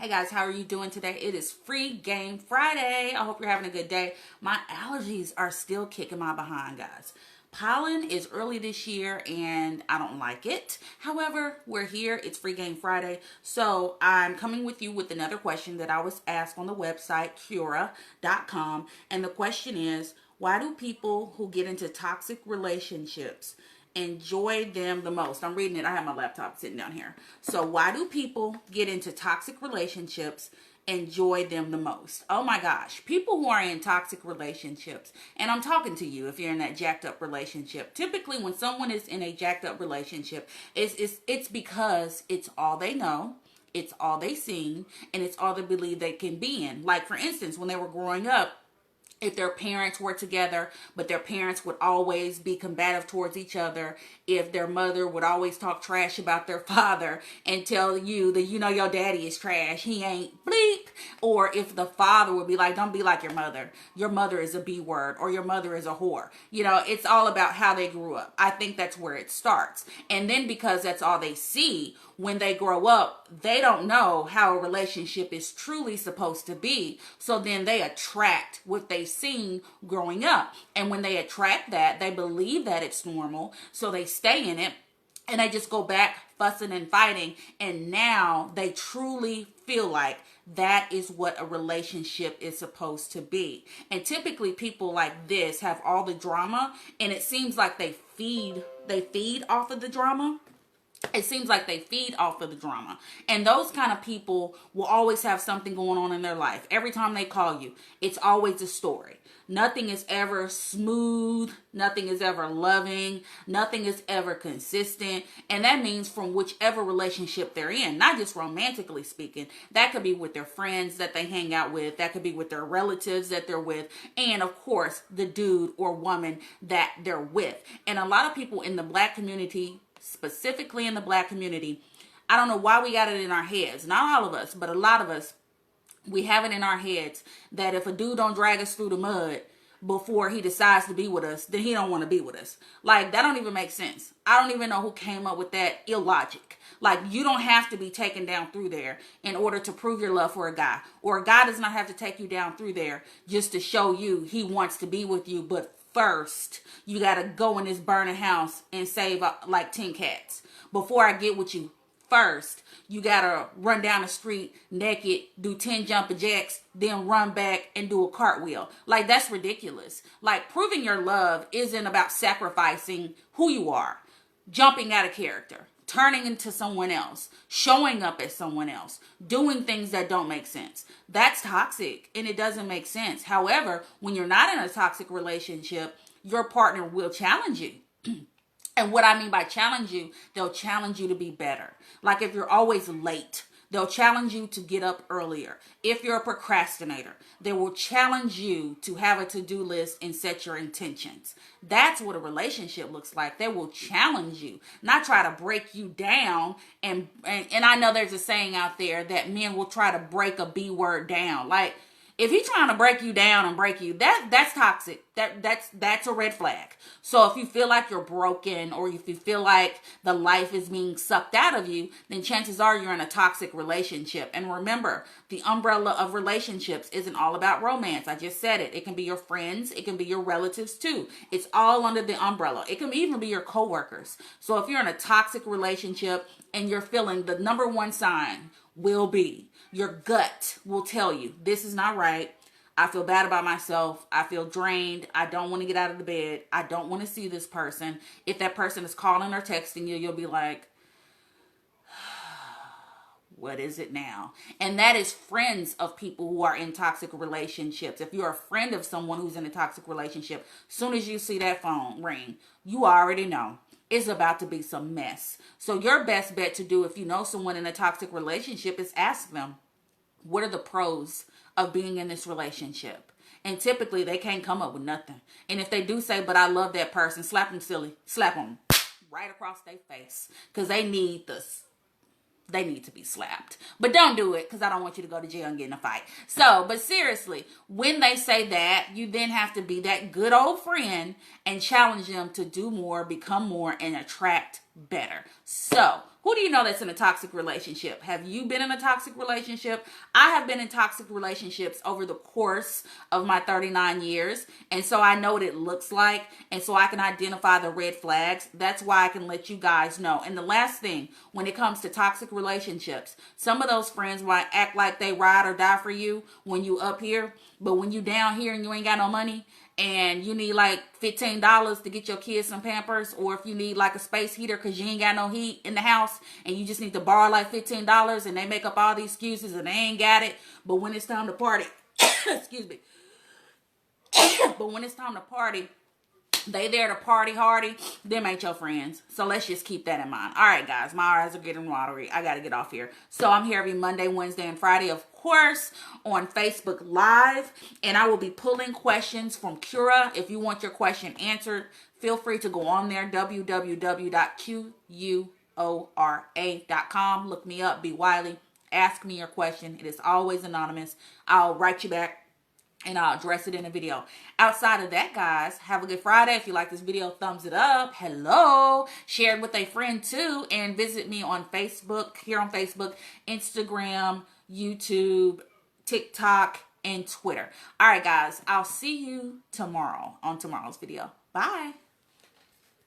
Hey guys, how are you doing today? It is Free Game Friday. I hope you're having a good day. My allergies are still kicking my behind, guys. Pollen is early this year and I don't like it. However, we're here. It's Free Game Friday. So I'm coming with you with another question that I was asked on the website, Quora.com. And the question is, why do people who get into toxic relationships enjoy them the most? I'm reading it. I have my laptop sitting down here. So why do people get into toxic relationships enjoy them the most? Oh my gosh, people who are in toxic relationships, and I'm talking to you if you're in that jacked up relationship. Typically when someone is in a jacked up relationship, it's because it's all they know, it's all they seen, and it's all they believe they can be in. Like for instance, when they were growing up, if their parents were together, but their parents would always be combative towards each other, if their mother would always talk trash about their father and tell you that, your daddy is trash, he ain't bleep, or if the father would be like, don't be like your mother is a B word, or your mother is a whore. It's all about how they grew up. I think that's where it starts. And then because that's all they see, when they grow up, they don't know how a relationship is truly supposed to be. So then they attract what they've seen growing up. And when they attract that, they believe that it's normal. So they stay in it and they just go back fussing and fighting. And now they truly feel like that is what a relationship is supposed to be. And typically people like this have all the drama, and it seems like they feed off of the drama. It seems like they feed off of the drama. And those kind of people will always have something going on in their life. Every time they call you, it's always a story. Nothing is ever smooth. Nothing is ever loving. Nothing is ever consistent. And that means from whichever relationship they're in, not just romantically speaking. That could be with their friends that they hang out with. That could be with their relatives that they're with. And of course, the dude or woman that they're with. And a lot of people in the Black community, specifically in the Black community, I don't know why we got it in our heads. Not all of us, but a lot of us, we have it in our heads that if a dude don't drag us through the mud before he decides to be with us, then he don't want to be with us. Like, that don't even make sense. I don't even know who came up with that illogic. Like, you don't have to be taken down through there in order to prove your love for a guy. Or a guy does not have to take you down through there just to show you he wants to be with you. But first, you got to go in this burning house and save like 10 cats before I get with you. First, you got to run down the street naked, do 10 jumping jacks, then run back and do a cartwheel. Like, that's ridiculous. Like, proving your love isn't about sacrificing who you are, jumping out of character, turning into someone else, showing up as someone else, doing things that don't make sense. That's toxic and it doesn't make sense. However, when you're not in a toxic relationship, your partner will challenge you. And what I mean by challenge you, they'll challenge you to be better. Like if you're always late, they'll challenge you to get up earlier. If you're a procrastinator, they will challenge you to have a to-do list and set your intentions. That's what a relationship looks like. They will challenge you, not try to break you down. And I know there's a saying out there that men will try to break a B word down. Like, if he's trying to break you down and break you, that's toxic. That's a red flag. So if you feel like you're broken, or if you feel like the life is being sucked out of you, then chances are you're in a toxic relationship. And remember, the umbrella of relationships isn't all about romance. I just said it. It can be your friends. It can be your relatives too. It's all under the umbrella. It can even be your coworkers. So if you're in a toxic relationship and you're feeling, the number one sign will be, your gut will tell you, this is not right. I feel bad about myself. I feel drained. I don't want to get out of the bed. I don't want to see this person. If that person is calling or texting you, you'll be like, what is it now? And that is friends of people who are in toxic relationships. If you're a friend of someone who's in a toxic relationship, soon as you see that phone ring, you already know it's about to be some mess. So your best bet to do if you know someone in a toxic relationship is ask them, what are the pros of being in this relationship? And typically they can't come up with nothing. And if they do say, but I love that person, slap them silly. Slap them right across their face. Because they need to be slapped. But don't do it, because I don't want you to go to jail and get in a fight. So, but seriously, when they say that, you then have to be that good old friend and challenge them to do more, become more, and attract better. So, who do you know that's in a toxic relationship? Have you been in a toxic relationship? I have been in toxic relationships over the course of my 39 years. And so I know what it looks like. And so I can identify the red flags. That's why I can let you guys know. And the last thing, when it comes to toxic relationships, some of those friends might act like they ride or die for you when you up here. But when you down here and you ain't got no money, and you need like $15 to get your kids some Pampers, or if you need like a space heater because you ain't got no heat in the house and you just need to borrow like $15, and they make up all these excuses and they ain't got it, but when it's time to party, excuse me, but when it's time to party, they there to party hardy. Them ain't your friends. So let's just keep that in mind. All right, guys, my eyes are getting watery. I got to get off here. So I'm here every Monday, Wednesday, and Friday, of course, on Facebook Live. And I will be pulling questions from Quora. If you want your question answered, feel free to go on there, www.quora.com. Look me up, B. Wiley. Ask me your question. It is always anonymous. I'll write you back, and I'll address it in a video. Outside of that, guys, have a good Friday. If you like this video, thumbs it up. Hello. Share it with a friend too. And visit me on Facebook, here on Facebook, Instagram, YouTube, TikTok, and Twitter. All right, guys. I'll see you tomorrow on tomorrow's video. Bye.